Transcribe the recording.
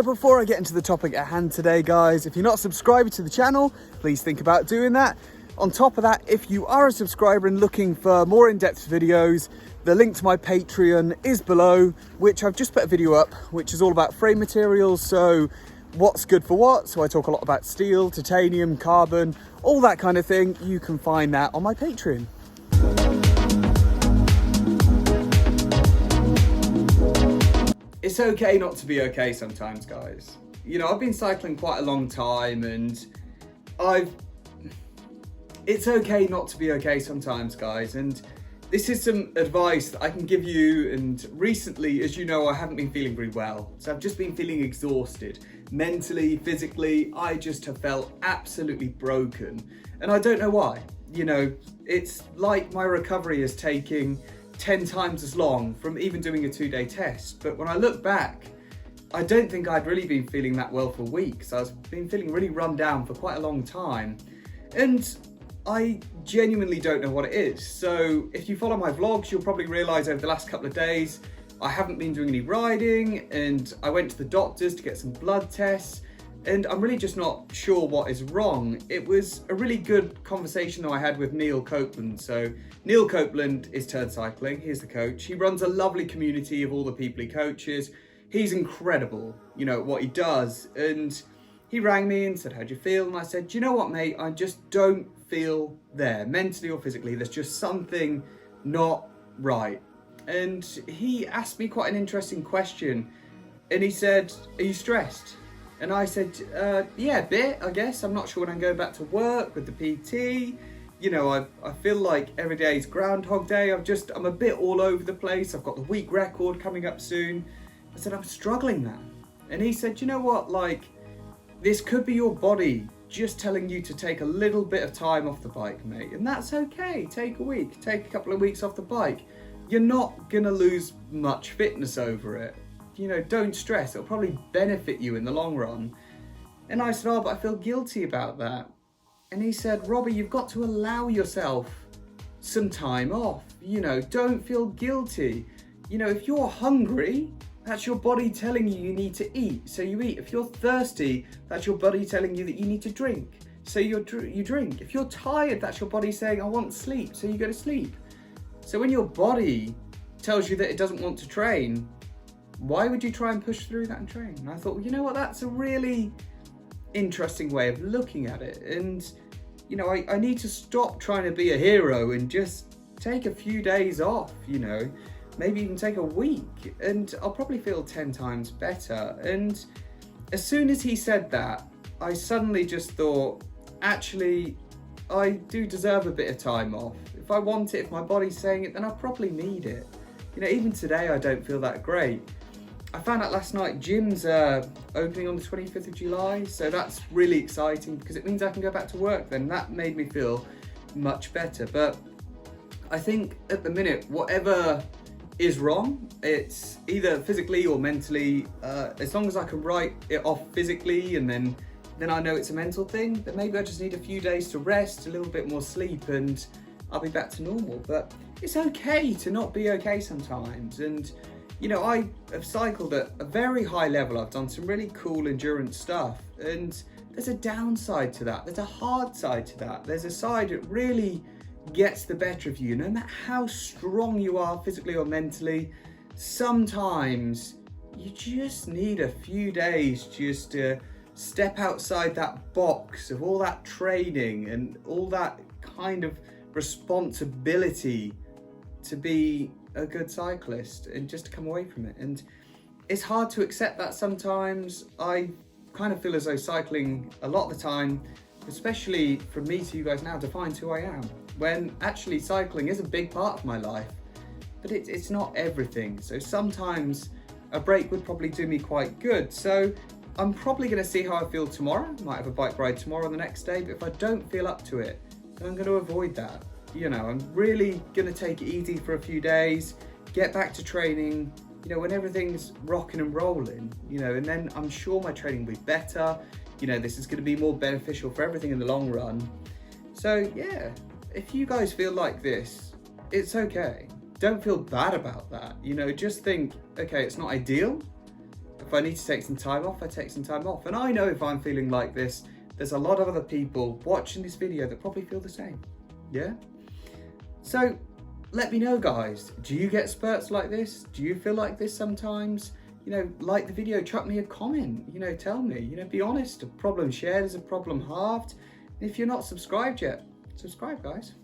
before I get into the topic at hand today, guys, if you're not subscribed to the channel, please think about doing that. On top of that, if you are a subscriber and looking for more in-depth videos, the link to my Patreon is below, which I've just put a video up, which is all about frame materials. So what's good for what? So I talk a lot about steel, titanium, carbon, all that kind of thing. You can find that on my Patreon. It's okay not to be okay sometimes, guys. You know, I've been cycling quite a long time and it's okay not to be okay sometimes, guys. And this is some advice that I can give you. And recently, as you know, I haven't been feeling very well. So I've just been feeling exhausted. Mentally, physically, I just have felt absolutely broken. And I don't know why. You know, it's like my recovery is taking 10 times as long from even doing a 2-day test. But when I look back, I don't think I'd really been feeling that well for weeks. I've been feeling really run down for quite a long time. And I genuinely don't know what it is. So if you follow my vlogs, you'll probably realize over the last couple of days, I haven't been doing any riding, and I went to the doctors to get some blood tests, and I'm really just not sure what is wrong. It was a really good conversation that I had with Neil Copeland. So Neil Copeland is Turn Cycling, he's the coach. He runs a lovely community of all the people he coaches. He's incredible, you know, what he does. And he rang me and said, "How do you feel?" And I said, "Do you know what, mate? I just don't feel there, mentally or physically. There's just something not right." And he asked me quite an interesting question. And he said, "Are you stressed?" And I said, yeah, a bit, I guess. I'm not sure when I'm going back to work with the PT. You know, I feel like every day is Groundhog Day. I'm a bit all over the place. I've got the week record coming up soon. I said, "I'm struggling, man." And he said, "You know what, like, this could be your body just telling you to take a little bit of time off the bike, mate. And that's okay. Take a week, take a couple of weeks off the bike. You're not gonna lose much fitness over it. You know, don't stress. It'll probably benefit you in the long run." And I said, "Oh, but I feel guilty about that." And he said, "Robbie, you've got to allow yourself some time off. You know, don't feel guilty. You know, if you're hungry, that's your body telling you need to eat, so you eat. If you're thirsty, that's your body telling you that you need to drink, so you drink. If you're tired, that's your body saying, I want sleep, so you go to sleep. So when your body tells you that it doesn't want to train, why would you try and push through that and train?" And I thought, well, you know what, that's a really interesting way of looking at it. And, you know, I need to stop trying to be a hero and just take a few days off, you know, maybe even take a week, and I'll probably feel 10 times better. And as soon as he said that, I suddenly just thought, actually, I do deserve a bit of time off. If I want it, if my body's saying it, then I probably need it. You know, even today, I don't feel that great. I found out last night gyms are opening on the 25th of July, so that's really exciting because it means I can go back to work then. That made me feel much better. But I think at the minute, whatever is wrong, it's either physically or mentally. As long as I can write it off physically and then I know it's a mental thing, then maybe I just need a few days to rest, a little bit more sleep, and I'll be back to normal. But it's okay to not be okay sometimes. And you know, I have cycled at a very high level. I've done some really cool endurance stuff, and there's a downside to that. There's a hard side to that. There's a side that really gets the better of you. No matter how strong you are physically or mentally, sometimes you just need a few days just to step outside that box of all that training and all that kind of responsibility to be a good cyclist, and just to come away from it. And it's hard to accept that sometimes. I kind of feel as though cycling a lot of the time, especially from me to you guys now, defines who I am, when actually cycling is a big part of my life, but it's not everything. So sometimes a break would probably do me quite good. So I'm probably going to see how I feel tomorrow. Might have a bike ride tomorrow or the next day, but if I don't feel up to it, then I'm going to avoid that. You know, I'm really going to take it easy for a few days, get back to training, you know, when everything's rocking and rolling, you know, and then I'm sure my training will be better. You know, this is going to be more beneficial for everything in the long run. So yeah, if you guys feel like this, it's okay. Don't feel bad about that. You know, just think, okay, it's not ideal, If I need to take some time off, I take some time off. And I know if I'm feeling like this, there's a lot of other people watching this video that probably feel the same. Yeah? So let me know, guys. Do you get spurts like this? Do you feel like this sometimes? You know, like the video, chuck me a comment, you know, tell me, you know, be honest. A problem shared is a problem halved. And if you're not subscribed yet, subscribe, guys.